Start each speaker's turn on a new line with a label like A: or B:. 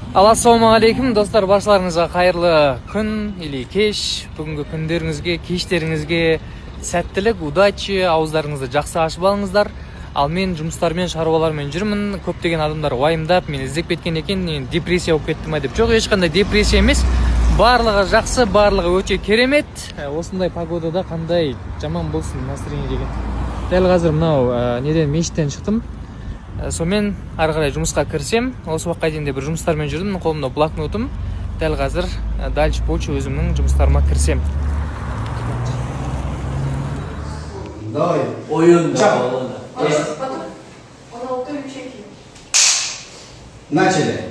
A: Assalamu алейкум достар, баршаларыңызға қайырлы күн или кеш. Бүгінгі күндеріңізге, кештеріңізге сәттілік, удачи, ауыздарыңызды жақсы ашып алыңыздар. Ал мен жұмыстармен, шаруалармен жүрмін. Көптеген адамдар уайымдап, мен іздеп кеткен екен, депрессия болып кетті ме деп. Жоқ, ешқандай депрессия емес. Барлығы жақсы, барлығы өте керемет. Осындай погодада қандай жаман болсын настроение деген. Дәл қазір мынау неден мешіттен шықтым. Сонымен ары қарай жұмысқа кірсем, осы уақытқа дейін де бір жұмыстармен жүрдім. Қолымда блокнотым. Дәл қазір дальше почу өзімнің жұмыстарыма кірсем.
B: Давай.
C: Oyun
B: Çak.
C: da.
B: Начали.